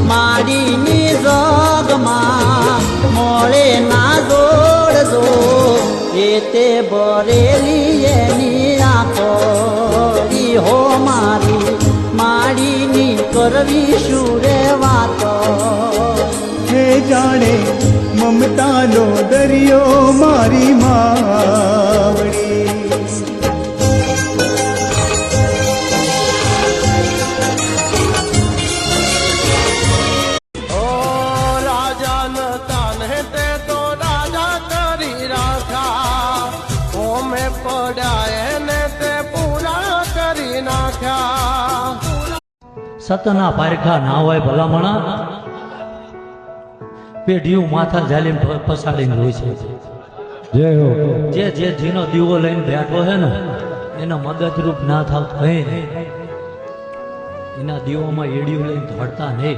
માડીની જગમાં મોળે ના જોડજો એ તે બરેલી એની આંખો હો મારી માડીની કરવી શું રે વાતો હે જાણે મમતાનો દરિયો મારી માવડી સતના પારખા ના હોય ભલામણા પેઢીયું માથા ઝાલીને પસાડીને હોય છે જે જે જીનો દીવો લઈને બેઠો છે ને એનો મદદરૂપ ના થાવ એના દીવોમાં એડિયું લઈને ધોડતા નહીં.